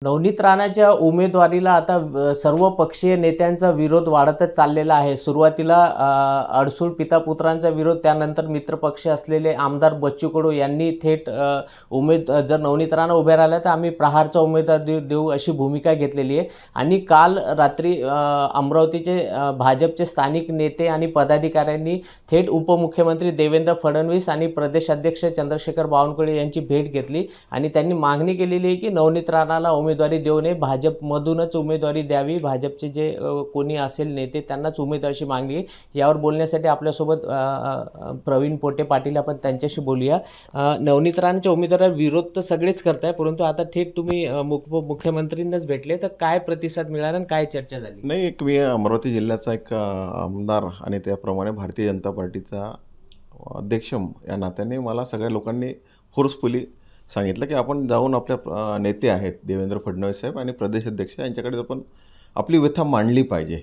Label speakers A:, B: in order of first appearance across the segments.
A: नवनीत राणाच्या उमेदवारीला आता सर्व पक्षीय नेत्यांचा विरोध वाढतच चाललेला आहे. सुरुवातीला अडसूळ पिता-पुत्रांचा विरोध, त्यानंतर मित्रपक्ष असलेले आमदार बच्चू कडू यांनी थेट जर नवनीत राणा उभे राहिल्या तर आम्ही प्रहारचा उमेदवार देऊ अशी भूमिका घेतलेली आहे. आणि काल रात्री अमरावतीचे भाजपचे स्थानिक नेते आणि पदाधिकाऱ्यांनी थेट उपमुख्यमंत्री देवेंद्र फडणवीस आणि प्रदेशाध्यक्ष चंद्रशेखर बावनकुळे यांची भेट घेतली आणि त्यांनी मागणी केलेली आहे की नवनीत राणाला उमेदवारी देऊ नये, भाजपमधूनच उमेदवारी द्यावी, भाजपचे जे कोणी असेल नेते त्यांनाच उमेदवारीची मागणी. यावर बोलण्यासाठी आपल्यासोबत प्रवीण पोटे पाटील, आपण त्यांच्याशी बोलूया. नवनीत राणाच्या उमेदवाराला विरोध तर सगळेच करताय, परंतु आता थेट तुम्ही मुख्यमंत्रींनाच भेटले, तर काय प्रतिसाद मिळाला आणि काय चर्चा झाली?
B: नाही, एक मी अमरावती जिल्ह्याचा एक आमदार आणि त्याप्रमाणे भारतीय जनता पार्टीचा अध्यक्ष या नात्याने मला सगळ्या लोकांनी फोर्सफुली सांगितलं की आपण जाऊन आपल्या नेते आहेत देवेंद्र फडणवीस साहेब आणि प्रदेश अध्यक्ष यांच्याकडे आपण आपली व्यथा मांडली पाहिजे.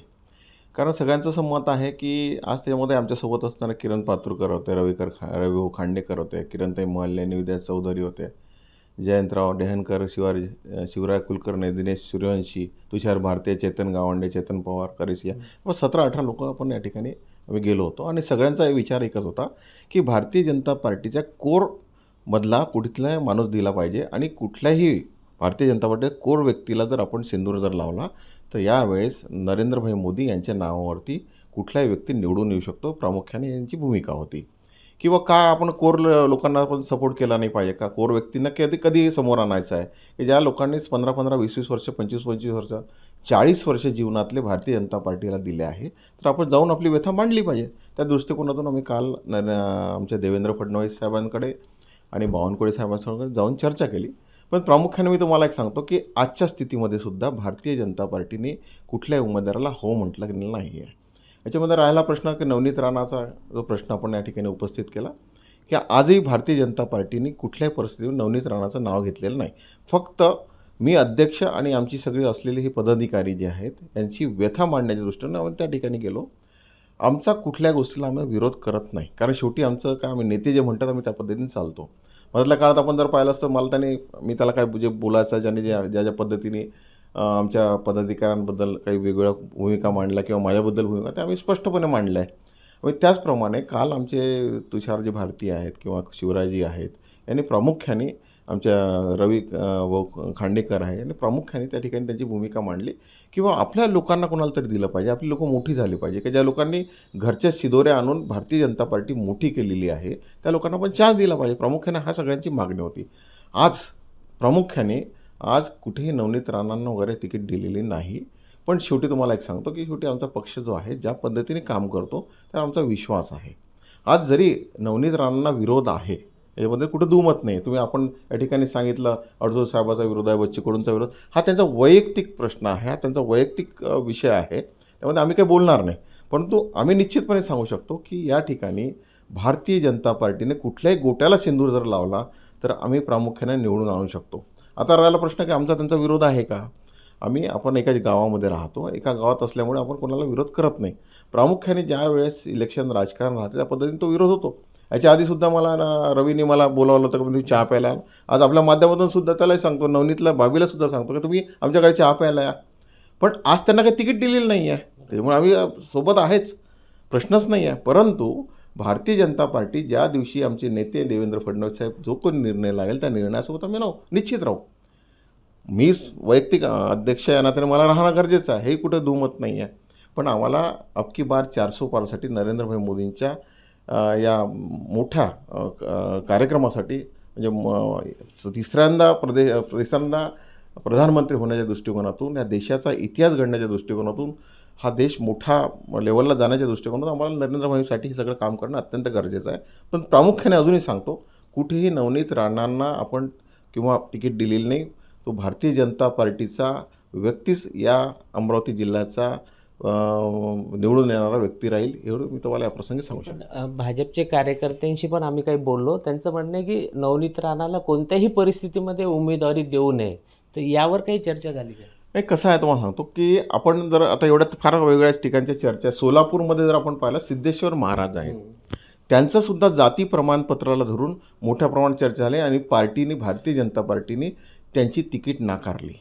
B: कारण सगळ्यांचं असं मत आहे की आज त्याच्यामध्ये आमच्यासोबत असणारे किरण पातुरकर होते, रविभाऊ खांडेकर होते, किरणताई महल्ले, निविद्या चौधरी होते, जयंतराव डेहनकर, शिवराय कुलकर्णी, दिनेश सूर्यवंशी, तुषार भारतीय, चेतन गावंडे, चेतन पवार, करेसिया, 17-18 लोक आपण या ठिकाणी आम्ही गेलो होतो. आणि सगळ्यांचा विचार एकच होता की भारतीय जनता पार्टीच्या कोरमधला कुठलाही माणूस दिला पाहिजे आणि कुठल्याही भारतीय जनता पार्टीच्या कोर व्यक्तीला जर आपण सिंदूर जर लावला तर यावेळेस नरेंद्रभाई मोदी यांच्या नावावरती कुठलाही व्यक्ती निवडून येऊ शकतो. प्रामुख्याने यांची भूमिका होती. किंवा का आपण कोर लोकांना आपण सपोर्ट केला नाही पाहिजे का? कोर व्यक्तींना कधी समोर आणायचं आहे की ज्या लोकांनी 15-15, 20-20 वर्ष, 25-25 वर्ष, 40 वर्ष जीवनातले भारतीय जनता पार्टीला दिले आहे, तर आपण जाऊन आपली व्यथा मांडली पाहिजे. त्या दृष्टिकोनातून आम्ही काल आमच्या देवेंद्र फडणवीस साहेबांकडे आणि बावनकुळे साहेबांकडे जाऊन चर्चा केली. पण प्रामुख्याने मी तुम्हाला एक सांगतो की आजच्या स्थितीमध्ये सुद्धा भारतीय जनता पार्टीने कुठल्याही उमेदवाराला हो म्हटलं नाही आहे. याच्यामध्ये राहिला प्रश्न की नवनीत राणाचा जो प्रश्न आपण या ठिकाणी उपस्थित केला की आजही भारतीय जनता पार्टीने कुठल्याही परिस्थितीवर नवनीत राणाचं नाव घेतलेलं नाही. फक्त मी अध्यक्ष आणि आमची सगळी असलेली ही पदाधिकारी जे आहेत यांची व्यथा मांडण्याच्या दृष्टीने आम्ही त्या ठिकाणी गेलो. आमचा कुठल्या गोष्टीला आम्ही विरोध करत नाही, कारण शेवटी आमचं काय, आम्ही नेते जे म्हणतात आम्ही त्या पद्धतीने चालतो. मधल्या काळात आपण जर पाहिलं असतं, मला मी त्याला काय जे बोलायचं, ज्याने ज्या पद्धतीने आमच्या पदाधिकाऱ्यांबद्दल काही वेगवेगळ्या भूमिका मांडल्या किंवा माझ्याबद्दल भूमिका, त्या आम्ही स्पष्टपणे मांडल्या आहे. आणि त्याचप्रमाणे काल आमचे तुषारजी भारती आहेत किंवा शिवरायजी आहेत यांनी प्रामुख्याने आमच्या खांडेकर आहे यांनी प्रामुख्याने त्या ठिकाणी त्यांची भूमिका मांडली किंवा आपल्या लोकांना कोणाला तरी दिलं पाहिजे, आपली लोकं मोठी झाली पाहिजे की ज्या लोकांनी घरच्या शिदोऱ्या आणून भारतीय जनता पार्टी मोठी केलेली आहे त्या लोकांना पण चान्स दिला पाहिजे. प्रामुख्याने हा सगळ्यांची मागणी होती. आज कुठेही नवनीत राणांना वगैरे तिकीट दिलेली नाही. पण शेवटी तुम्हाला एक सांगतो की शेवटी आमचा पक्ष जो आहे ज्या पद्धतीने काम करतो त्यावर आमचा विश्वास आहे. आज जरी नवनीत राणांना विरोध आहे, यामध्ये कुठं दुमत नाही. आपण या ठिकाणी सांगितलं अडसूळ साहेबाचा विरोध आहे, बच्चू कडूंचा विरोध, हा त्यांचा वैयक्तिक प्रश्न आहे, हा त्यांचा वैयक्तिक विषय आहे, त्यामध्ये आम्ही काही बोलणार नाही. परंतु आम्ही निश्चितपणे सांगू शकतो की या ठिकाणी भारतीय जनता पार्टीने कुठल्याही गोट्याला सिंदूर जर लावला तर आम्ही प्रामुख्याने निवडून आणू शकतो. आता राहिला प्रश्न की आमचा त्यांचा विरोध आहे का? आपण एका गावामध्ये राहतो, एका गावात असल्यामुळे आपण कोणाला विरोध करत नाही. प्रामुख्याने ज्या वेळेस इलेक्शन राजकारण राहते त्या पद्धतीने तो विरोध होतो. याच्या आधीसुद्धा रवीने मला बोलावलं होतं की तुम्ही चहा प्यायला. आज आपल्या माध्यमातून सुद्धा त्यालाही सांगतो, नवनीतला भाभीला सुद्धा सांगतो की तुम्ही आमच्याकडे चहा प्यायला या. पण आज त्यांना काही तिकीट दिलेलं नाही आहे, त्यामुळे आम्ही सोबत आहेच, प्रश्नच नाही आहे. परंतु भारतीय जनता पार्टी ज्या दिवशी आमचे नेते देवेंद्र फडणवीस साहेब जो कोणी निर्णय लागेल त्या निर्णयासोबत आम्ही निश्चित राहू. मी वैयक्तिक अध्यक्ष या नात्याने मला राहणं गरजेचं आहे, हे कुठं दुमत नाही आहे. पण आम्हाला अबकी बार 400 पारसाठी नरेंद्रभाई मोदींच्या या मोठ्या कार्यक्रमासाठी म्हणजे तिसऱ्यांदा प्रधानमंत्री होण्याच्या दृष्टिकोनातून, या देशाचा इतिहास घडण्याच्या दृष्टिकोनातून, हा देश मोठा लेवलला जाण्याच्या दृष्टिकोनातून आम्हाला नरेंद्र मोदींसाठी हे सगळं काम करणं अत्यंत गरजेचं आहे. पण प्रामुख्याने अजूनही सांगतो, कुठेही नवनीत राणांना आपण किंवा तिकीट दिलेलं नाही. तो भारतीय जनता पार्टीचा व्यक्तीच या अमरावती जिल्ह्याचा निवडून येणारा व्यक्ती राहील, एवढं मी तुम्हाला या प्रसंगी सांगू शकतो.
A: भाजपचे कार्यकर्त्यांशी पण आम्ही काही बोललो, त्यांचं म्हणणं आहे की नवनीत राणाला कोणत्याही परिस्थितीमध्ये उमेदवारी देऊ नये, तर यावर काही चर्चा झाली का?
B: नाही, कसं आहे तुम्हाला सांगतो की आपण जर आता एवढ्यात फार वेगवेगळ्या ठिकाणच्या चर्चा, सोलापूरमध्ये जर आपण पाहिलं सिद्धेश्वर महाराज आहेत, त्यांचंसुद्धा जाती प्रमाणपत्राला धरून मोठ्या प्रमाणात चर्चा झाली आणि भारतीय जनता पार्टीने त्यांची तिकीट नाकारली.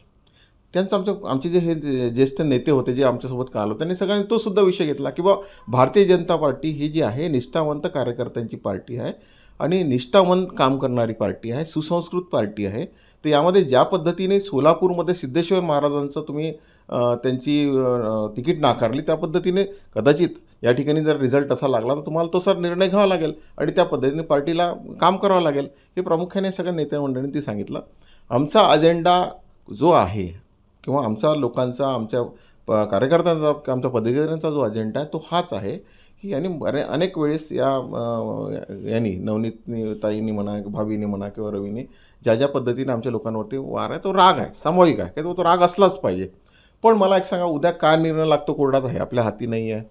B: त्यांचं आमचे जे हे ज्येष्ठ नेते होते जे आमच्यासोबत काल होते त्यांनी सगळ्यांनी तो सुद्धा विषय घेतला की बा भारतीय जनता पार्टी ही जी आहे निष्ठावंत कार्यकर्त्यांची पार्टी आहे आणि निष्ठावंत काम करणारी पार्टी आहे, सुसंस्कृत पार्टी आहे. तर यामध्ये ज्या पद्धतीने सोलापूरमध्ये सिद्धेश्वर महाराजांचं तुम्ही त्यांची तिकीट नाकारली, त्या पद्धतीने कदाचित या ठिकाणी जर रिझल्ट असा लागला तर तुम्हाला तसा निर्णय घ्यावा लागेल आणि त्या पद्धतीने पार्टीला काम करावं लागेल. हे प्रामुख्याने सगळ्या नेते मंडळींनी ते सांगितलं. आमचा अजेंडा जो आहे किंवा आमचा लोकांचा, आमच्या कार्यकर्त्यांचा, आमच्या पदाधिकाऱ्यांचा जो अजेंडा आहे तो हाच आहे की यांनी अनेक वेळेस यांनी नवनीत ताईंनी म्हणा, भावीनी म्हणा किंवा रवीने ज्या पद्धतीने आमच्या लोकांवरती वार आहे तो राग आहे, सामूहिक आहे, की तो राग असलाच पाहिजे. पण मला एक सांगा, उद्या काय निर्णय लागतो कोर्टात आहे, आपल्या हाती नाही आहे.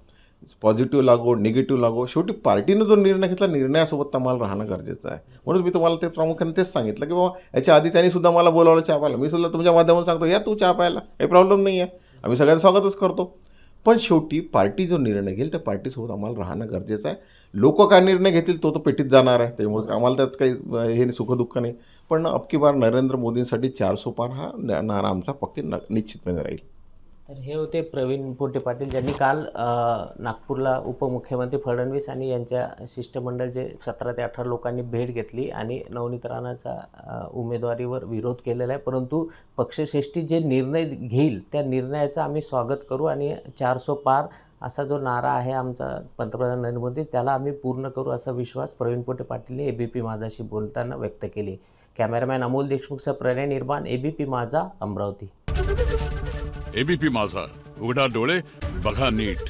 B: पॉझिटिव्ह लागो, निगेटिव्ह लागो, शेवटी पार्टीनं जो निर्णय घेतला निर्णयासोबत आम्हाला राहणं गरजेचं आहे. म्हणून मी तुम्हाला ते प्रामुख्याने तेच सांगितलं की बाबा याच्या आधी त्यांनी सुद्धा मला बोलावलं चहा प्यायला. मी सुद्धा तुमच्या माध्यमातून सांगतो या तू चहा प्यायला, काही प्रॉब्लेम नाही आहे, आम्ही सगळ्यांचं स्वागतच करतो. पण शेवटी पार्टी जो निर्णय घेईल त्या पार्टीसोबत आम्हाला राहणं गरजेचं आहे. लोक काय निर्णय घेतील तो पेटीत जाणार आहे, त्यामुळे आम्हाला त्यात काही हे सुखदुःख नाही. पण अबकी बार नरेंद्र मोदींसाठी 400 पार हा नारा आमचा पक्की निश्चितपणे राहील.
A: तर हे होते प्रवीण पोटे पाटील, ज्यांनी काल नागपूरला उपमुख्यमंत्री फडणवीस आणि यांच्या शिष्टमंडळ जे 17 ते 18 लोकांनी भेट घेतली आणि नवनीत राणाचा उमेदवारीवर विरोध केलेला आहे. परंतु पक्षश्रेष्ठी जे निर्णय घेईल त्या निर्णयाचं आम्ही स्वागत करू आणि 400 पार असा जो नारा आहे आमचा पंतप्रधान नरेंद्र मोदी, त्याला आम्ही पूर्ण करू असा विश्वास प्रवीण पोटे पाटीलने ABP माझाशी बोलताना व्यक्त केली. कॅमेरामॅन अमोल देशमुखसह प्रणय निर्माण, ABP माझा, अमरावती.
C: ABP माझा, उघडा डोळे बघा नीट.